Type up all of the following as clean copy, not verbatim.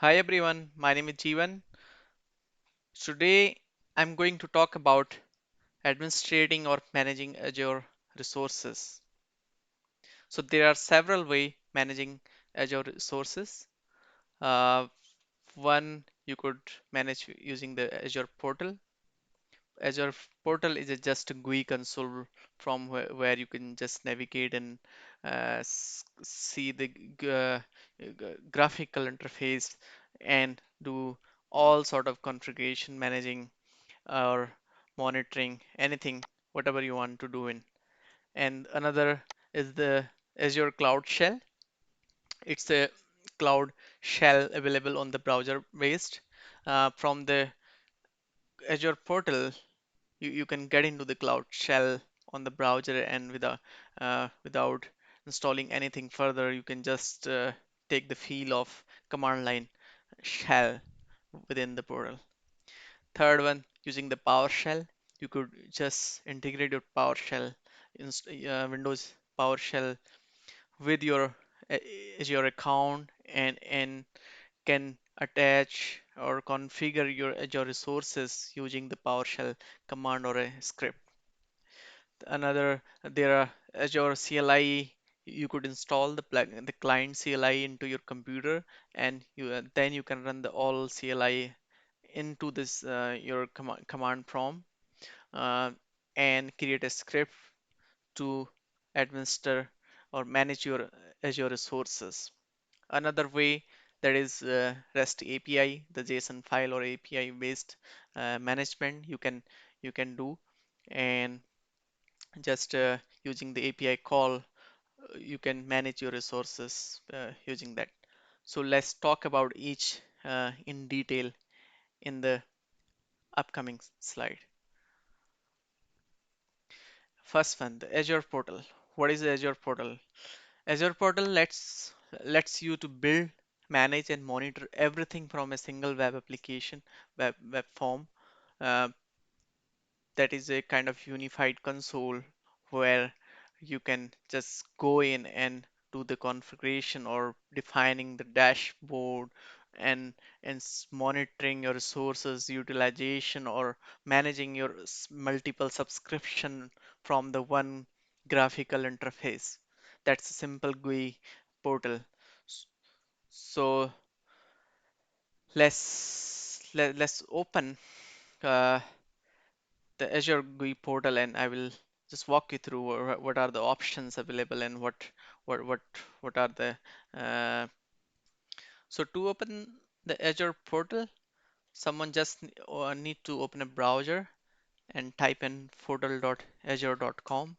Hi everyone, my name is Jeevan. Today I'm going to talk about administrating or managing Azure resources. So there are several ways managing Azure resources. Uh, One, you could manage using the Azure Portal. Azure Portal is just a GUI console from where you can just navigate and see the graphical interface and do all sort of configuration managing or monitoring anything, whatever you want to do in. And another is the Azure Cloud Shell. It's a cloud shell available on the browser based. From the Azure portal, you can get into the cloud shell on the browser and without installing anything further, you can just take the feel of command line shell within the portal. Third one, using the PowerShell, you could just integrate your PowerShell, Windows PowerShell with your uh, Azure account and can attach or configure your Azure resources using the PowerShell command or a script. Another, there are Azure CLI. You could install the client CLI into your computer, and then you can run the all CLI into this your command prompt uh, and create a script to administer or manage your Azure resources. Another way, that is REST API, the JSON file or API based management you can do, and just using the API call, you can manage your resources using that. So let's talk about each in detail in the upcoming slide. First one, the Azure portal. What is the Azure portal? Azure portal lets you to build, manage, and monitor everything from a single web application, web form. Uh, that is a kind of unified console where you can just go in and do the configuration or defining the dashboard and monitoring your resources utilization or managing your multiple subscription from the one graphical interface. That's a simple GUI portal. S- So let's open uh, the Azure GUI portal, and I will just walk you through what are the options available and what what what are the uh, so to open the Azure portal, someone just need to open a browser and type in portal.azure.com.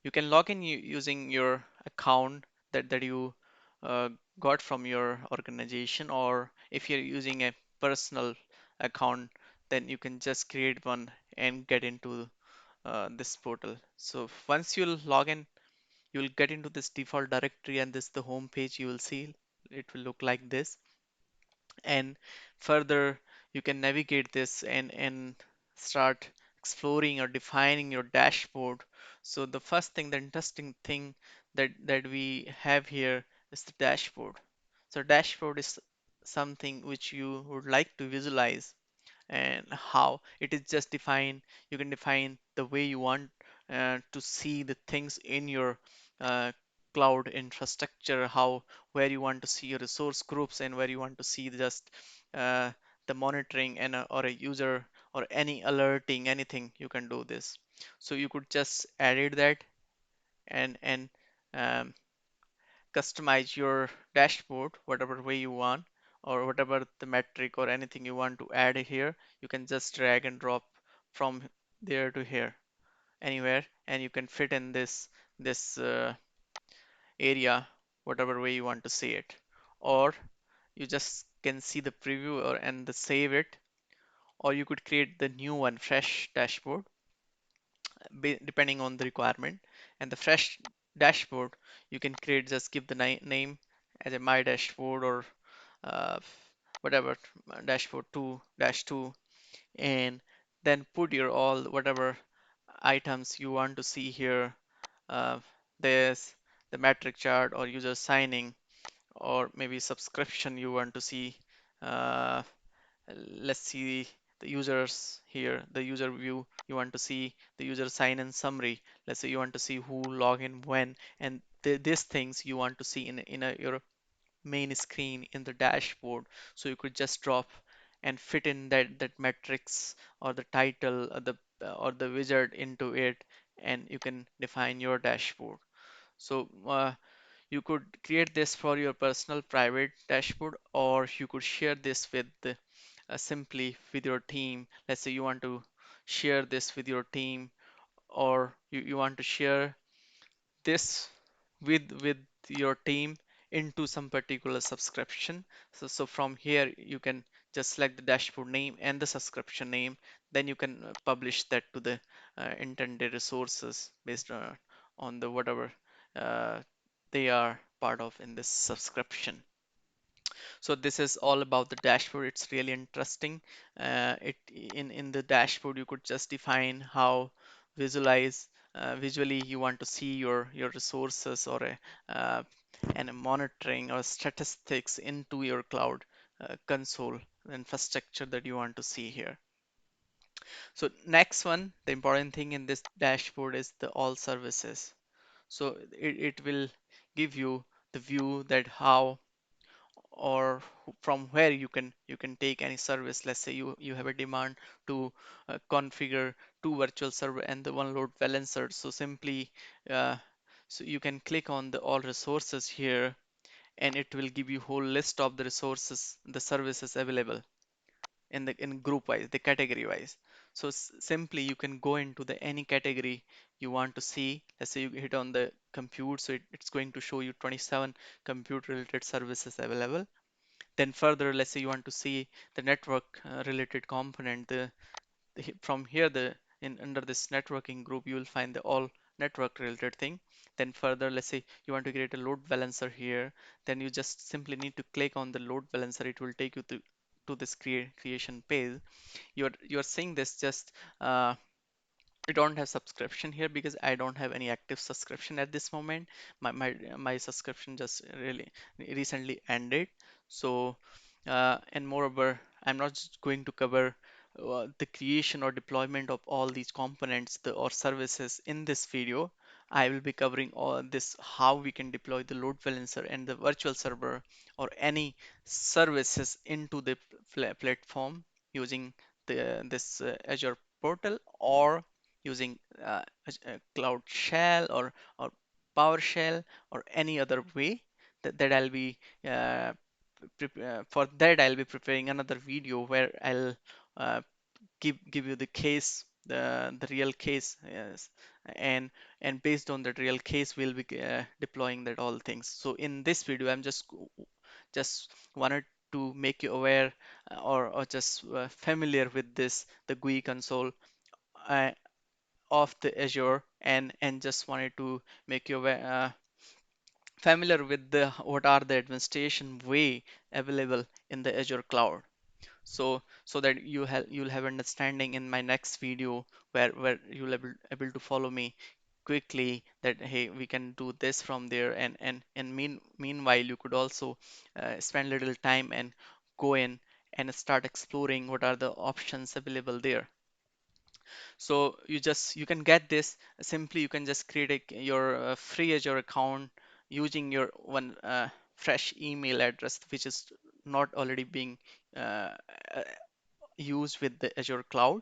You can log in using your account that you uh, got from your organization, or if you're using a personal account, then you can just create one and get into this portal. So once you'll log in, you'll get into this default directory, and this is the home page you will see. It will look like this. And further, you can navigate this and start exploring or defining your dashboard. So the first thing, the interesting thing that we have here is the dashboard. So dashboard is something which you would like to visualize, and how it is just defined. You can define the way you want to see the things in your uh, cloud infrastructure, how where you want to see your resource groups and where you want to see uh, the monitoring and or a user or any alerting, anything you can do this. So you could just edit that and um, customize your dashboard whatever way you want, or whatever the metric or anything you want to add here. You can just drag and drop from there to here, anywhere, and you can fit in this area whatever way you want to see it. Or you just can see the preview or and the save it, or you could create the new one, fresh dashboard, depending on the requirement. And the fresh dashboard, you can create, just give the name as a my dashboard or uh, whatever, dashboard 2 dash 2, and then put your all whatever items you want to see here. uh, there's the metric chart or user signing, or maybe subscription you want to see, uh, let's see the users here, the user view. You want to see the user sign in summary. Let's say you want to see who log in when, and these things you want to see in your main screen in the dashboard. So you could just drop and fit in that metrics or the title or the wizard into it, and you can define your dashboard. So you could create this for your personal private dashboard, or you could share this with simply with your team. Let's say you want to share this with your team, or you want to share this with your team into some particular subscription. So from here you can just select the dashboard name and the subscription name. Then you can publish that to the intended resources based on the whatever uh, they are part of in this subscription. So this is all about the dashboard. It's really interesting. It in the dashboard you could just define how visualize visually you want to see your resources, or uh, and a monitoring or statistics into your cloud console infrastructure that you want to see here. So next one, the important thing in this dashboard is the all services. So it will give you the view that how or from where you can take any service. Let's say you have a demand to configure two virtual server and the one load balancer. So simply uh, so you can click on the all resources here, and it will give you whole list of the resources, the services available in group wise, the category wise. So simply you can go into the any category you want to see. Let's say you hit on the compute, so it's going to show you 27 compute related services available. Then further, let's say you want to see the network related component. From here, the in under this networking group, you will find the all network related thing. Then further, let's say you want to create a load balancer here. Then you just simply need to click on the load balancer. It will take you to this creation page. You're seeing this just I don't have subscription here because I don't have any active subscription at this moment. My subscription just really recently ended. So and moreover, I'm not just going to cover the creation or deployment of all these components or services in this video. I will be covering all this, how we can deploy the load balancer and the virtual server or any services into the platform using this Azure Portal, or using Cloud Shell or PowerShell or any other way that I'll be uh, for that I'll be preparing another video where I'll uh, give you the case, the real case. Yes. and and based on that real case we'll be deploying that all things. So in this video I'm just wanted to make you aware or just familiar with this, the GUI console uh, of the Azure, and just wanted to make you familiar with the what are the administration way available in the Azure cloud. So that you'll have understanding in my next video where you'll able to follow me quickly, that hey, we can do this from there. And meanwhile you could also spend little time and go in and start exploring what are the options available there. So you can get this simply. You can just create your free Azure account using your one fresh email address, which is not already being uh, uh, used with the Azure cloud,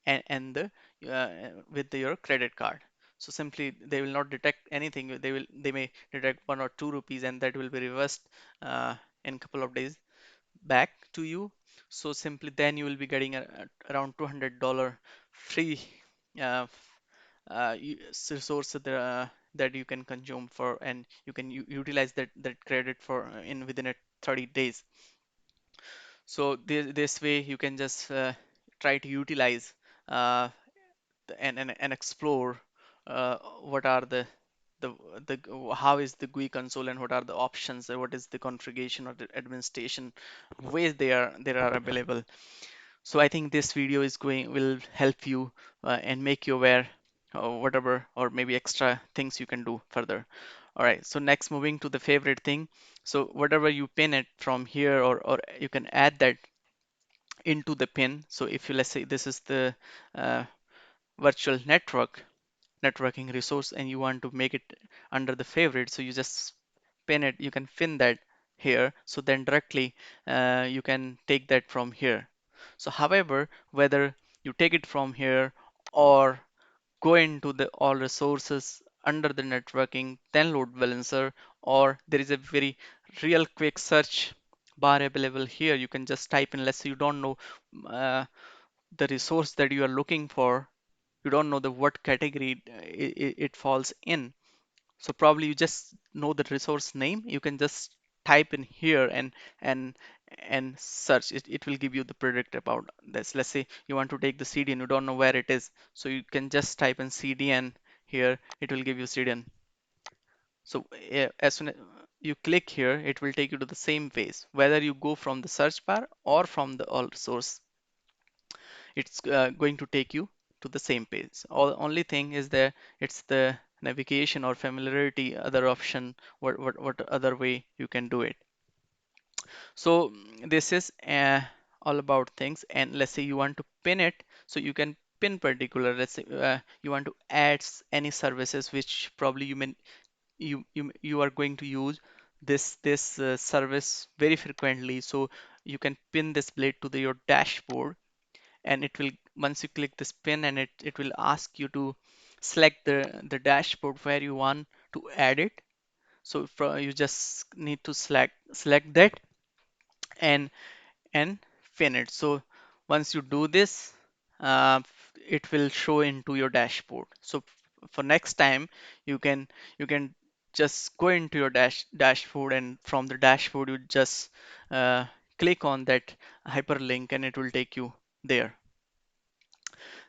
and your credit card. So simply they will not detect anything. They may detect 1 or 2 rupees, and that will be reversed in a couple of days back to you. So simply then you will be getting around $200 free uh, resource that you can consume for, and you can utilize that credit for in within 30 days. So this way you can just try to utilize uh, and explore what are the how is the GUI console, and what are the options, and what is the configuration or the administration ways there are available. So I think this video is going will help you and make you aware whatever or maybe extra things you can do further. All right, so next moving to the favorite thing. So whatever you pin it from here, or you can add that into the pin. So if you, let's say this is the uh, virtual networking resource and you want to make it under the favorite, so you just pin it, you can pin that here, so then directly you can take that from here. So however, whether you take it from here or go into the all resources under the networking, then load balancer, or there is a very real quick search bar available here. You can just type in, let's say you don't know uh, the resource that you are looking for, you don't know the what category it falls in. So probably you just know the resource name, you can just type in here and and search it. It will give you the predict about this. Let's say you want to take the CDN, you don't know where it is, so you can just type in CDN here, it will give you CDN. So as soon as you click here, it will take you to the same page, whether you go from the search bar or from the all resource, it's going to take you to the same page. All only thing is there, it's the navigation or familiarity other option, what other way you can do it. So this is all about things. And let's say you want to pin it, so you can pin particular, let's say you want to add any services which probably you are going to use this service very frequently, so you can pin this blade to your dashboard, and it will, once you click this pin, and it will ask you to select the dashboard where you want to add it. So you just need to select that and and pin it. So once you do this, it will show into your dashboard. So for next time, you can you can just go into your dashboard, and from the dashboard you just click on that hyperlink and it will take you there.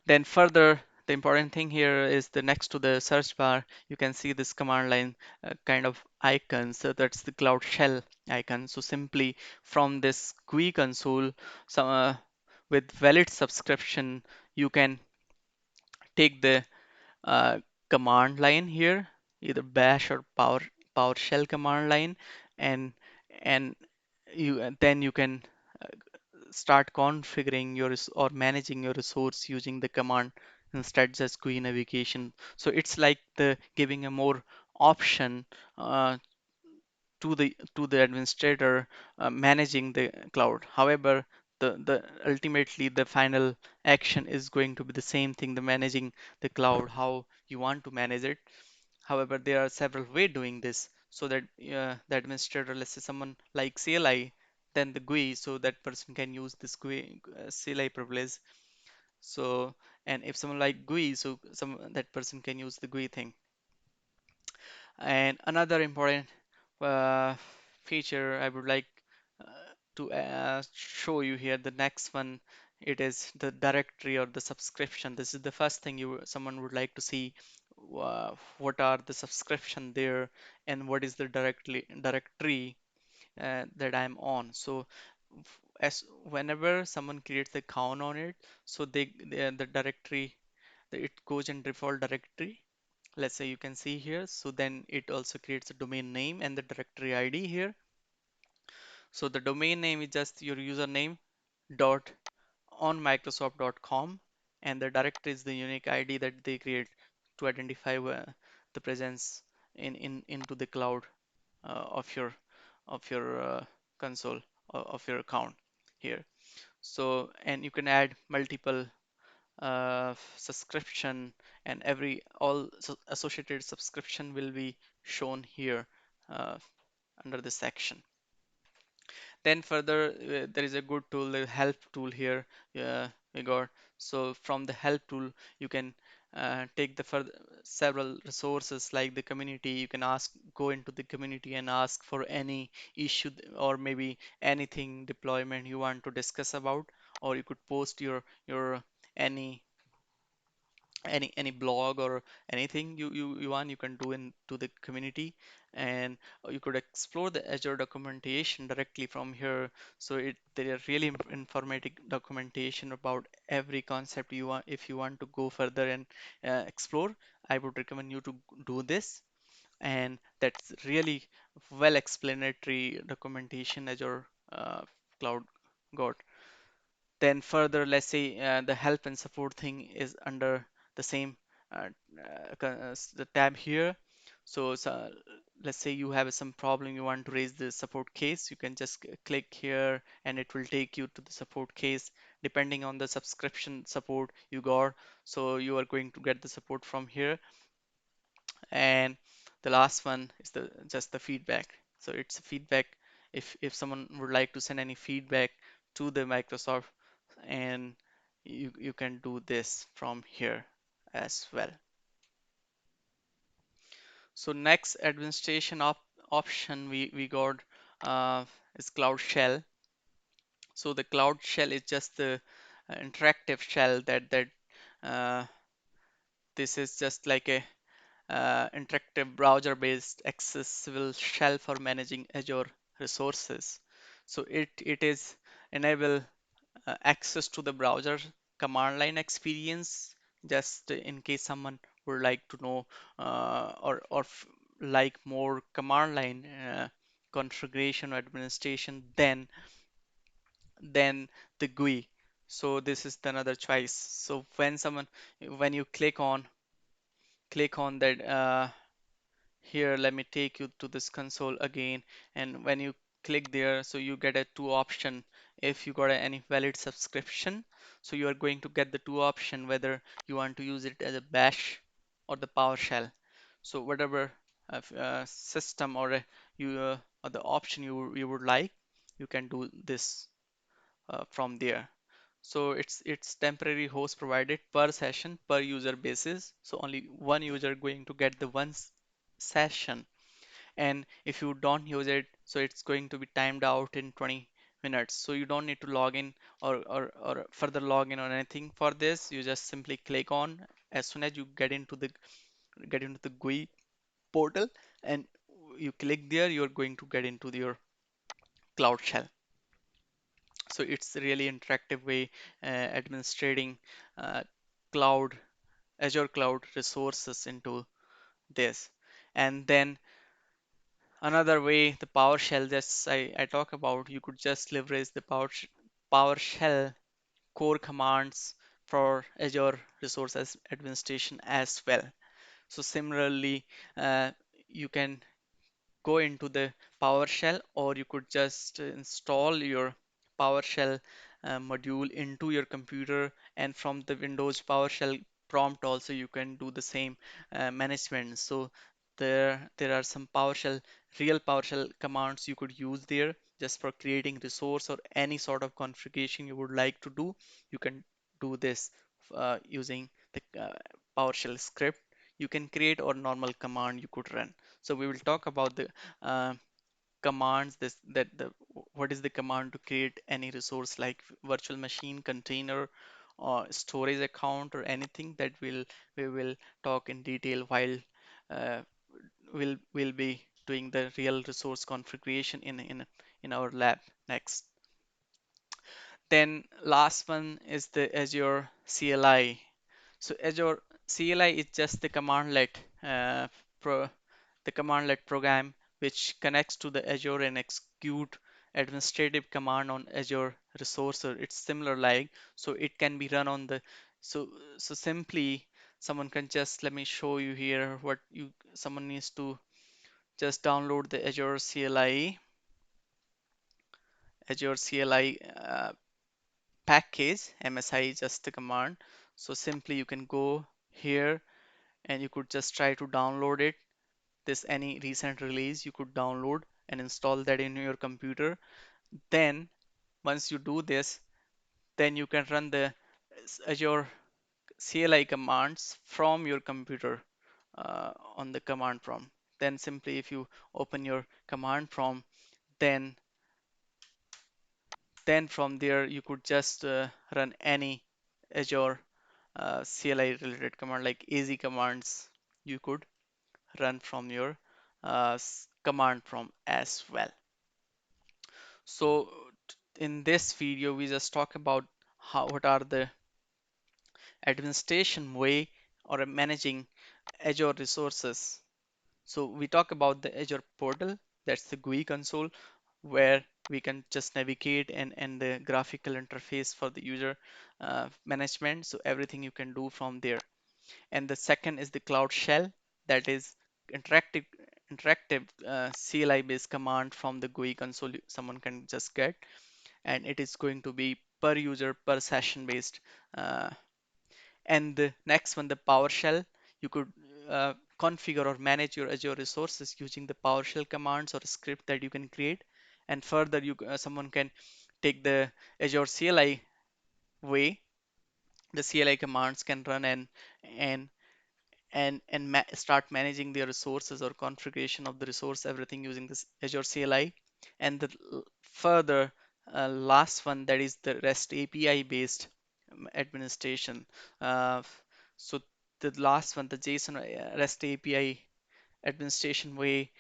Then further, the important thing here is the next to the search bar, you can see this command line kind of icon. So that's the Cloud Shell icon. So simply from this GUI console, some, with valid subscription, you can take the uh, command line here, either Bash or PowerShell command line, and and then you can uh, start configuring your or managing your resource using the command instead just GUI navigation. So it's like the giving a more option uh, to the administrator managing the cloud. However, the ultimately the final action is going to be the same thing, the managing the cloud, how you want to manage it. However, there are several way doing this, so that the administrator, let's say someone like CLI, then the GUI, so that person can use this GUI CLI privilege. So, and if someone like GUI, so some that person can use the GUI thing. And another important uh, feature I would like uh, to show you here, the next one, it is the directory or the subscription. This is the first thing someone would like to see. What are the subscription there, and what is the directory that I'm on. So as whenever someone creates the account on it, so the directory, it goes in default directory. Let's say you can see here, so then it also creates a domain name and the directory ID here. So the domain name is just your username dot on microsoft.com, and the directory is the unique ID that they create to identify the presence into the cloud of your console, of your account here. So, and you can add multiple subscription, and all associated subscription will be shown here uh, under this section. Then further, there is a good tool, the help tool here. We got, so from the help tool, you can take the further several resources like the community. You can go into the community and ask for any issue or maybe anything deployment you want to discuss about, or you could post your any any blog or anything you want, you can do into the community. And you could explore the Azure documentation directly from here. So there are really informative documentation about every concept you want. If you want to go further and explore, I would recommend you to do this. and that's really well explanatory documentation Azure Cloud got. Then further, let's say the help and support thing is under the same the tab here. So let's say you have some problem, you want to raise the support case, you can just click here and it will take you to the support case depending on the subscription support you got. So you are going to get the support from here. And the last one is the just the feedback. So it's feedback if someone would like to send any feedback to the Microsoft, and you can do this from here as well. So next administration option we got is Cloud Shell. So the Cloud Shell is just the interactive shell that uh, this is just like a interactive browser-based accessible shell for managing Azure resources. So it is enable access to the browser command line experience, just in case someone would like to know or like more command line configuration or administration than the GUI. So this is another choice. So when you click on that here, let me take you to this console again, and when you click there, so you get a two option. If you got any valid subscription, so you are going to get the two option whether you want to use it as a bash or the PowerShell. So whatever system or the option you would like, you can do this from there. So it's temporary host provided per session per user basis. So only one user going to get the session, and if you don't use it, so it's going to be timed out in 20 minutes. So you don't need to log in or further log in or anything for this. You just simply click on as soon as you get into the GUI portal and you click there, you're going to get into your Cloud Shell. So it's a really interactive way administrating uh, cloud Azure cloud resources into this. And then another way, the PowerShell that I talk about, you could just leverage the PowerShell core commands for Azure resources administration as well. So similarly, you can go into the PowerShell, or you could just install your PowerShell module into your computer, and from the Windows PowerShell prompt also you can do the same management. So there are some real PowerShell commands you could use there just for creating resource or any sort of configuration you would like to do. You can do this using the PowerShell script you can create, or normal command you could run. So we will talk about the uh, commands this that the what is the command to create any resource like virtual machine, container, or storage account, or anything that we will talk in detail while uh, we'll be doing the real resource configuration in our lab next. Then last one is the Azure CLI. So Azure CLI is just uh, pro, the commandlet program which connects to the Azure and execute administrative command on Azure resources. It's similar like, so it can be run on the so so simply someone can just let me show you here what you someone needs to just download the Azure CLI package. MSI is just the command. So simply you can go here and you could just try to download it. This any recent release you could download and install that in your computer. Then once you do this, then you can run the Azure CLI commands from your computer on the command prompt. Then simply if you open your command prompt, then from there you could just run any Azure CLI related command like AZ commands you could run from your command prompt as well. So in this video, we just talk about what are the administration way or managing Azure resources So we talk about the Azure Portal, that's the GUI console where we can just navigate and the graphical interface for the user management. So everything you can do from there. And the second is the Cloud Shell, that is interactive CLI based command from the GUI console someone can just get, and it is going to be per user per session based. Uh, and the next one, the PowerShell, you could configure or manage your Azure resources using the PowerShell commands or script that you can create. And further, someone can take the Azure CLI way. The CLI commands can run and start managing their resources or configuration of the resource, everything using this Azure CLI. And the further last one, that is the REST API based administration. Uh, so the last one, the JSON REST API administration way,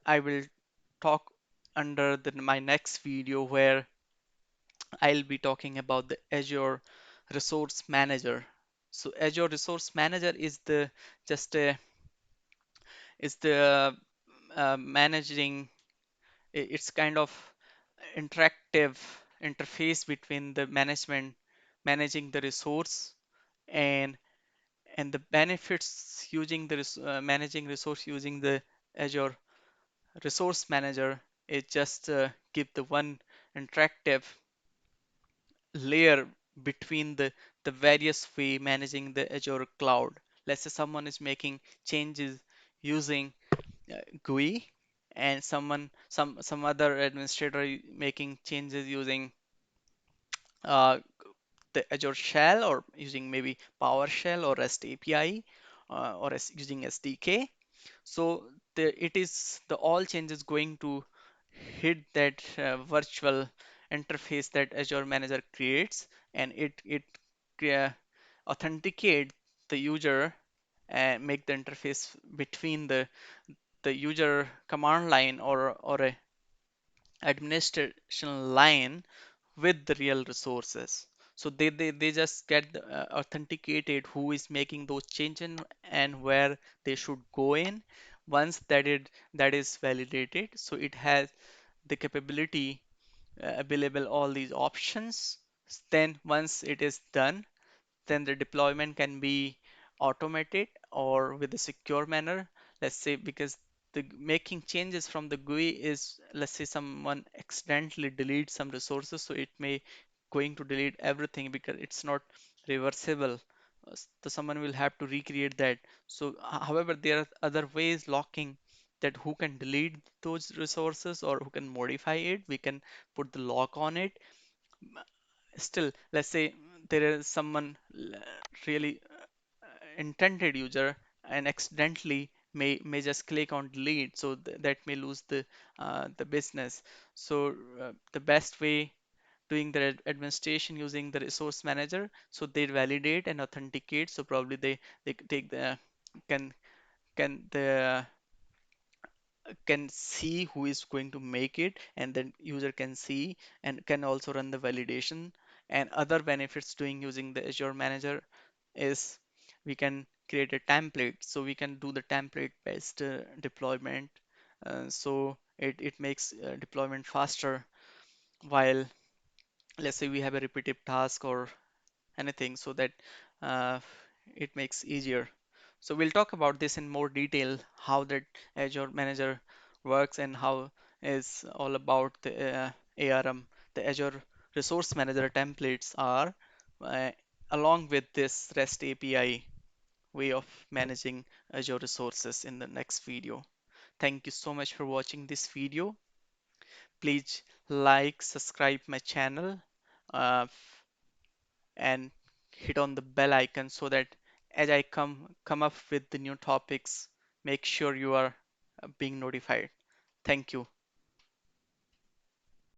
I will talk under my next video where I'll be talking about the Azure Resource Manager. So Azure Resource Manager is the just a is the managing it's kind of interactive interface between the managing the resource and the benefits using the managing resource using the Azure Resource Manager is just give the one interactive layer between the various way managing the Azure cloud. Let's say someone is making changes using GUI, and some other administrator making changes using uh, the Azure Shell or using maybe PowerShell or REST API using SDK. So it is the all changes going to hit that virtual interface that Azure Manager creates, and it uh, authenticate the user and make the interface between the user command line or a administration line with the real resources. So they just get authenticated who is making those changes and where they should go in. Once that is validated, so it has the capability available all these options. Then once it is done, then the deployment can be automated or with a secure manner. Let's say because the making changes from the GUI is, let's say someone accidentally deletes some resources, so it may going to delete everything because it's not reversible. So someone will have to recreate that. So however, there are other ways locking that who can delete those resources or who can modify it. We can put the lock on it. Still, let's say there is someone really intended user and accidentally may just click on delete, so that may lose the business. So the best way doing the administration using the resource manager, so they validate and authenticate. So probably they take the can the can see who is going to make it, and then user can see and can also run the validation. And other benefits doing using the Azure Manager is we can create a template, so we can do the template based deployment. So it makes deployment faster, while let's say we have a repetitive task or anything, so that uh, it makes easier. So we'll talk about this in more detail, how that Azure Manager works and how is all about the ARM, the Azure Resource Manager templates are, uh, along with this REST API way of managing Azure resources in the next video. Thank you so much for watching this video. Please like, subscribe my channel, uh, and hit on the bell icon so that as I come up with the new topics, make sure you are being notified. Thank you.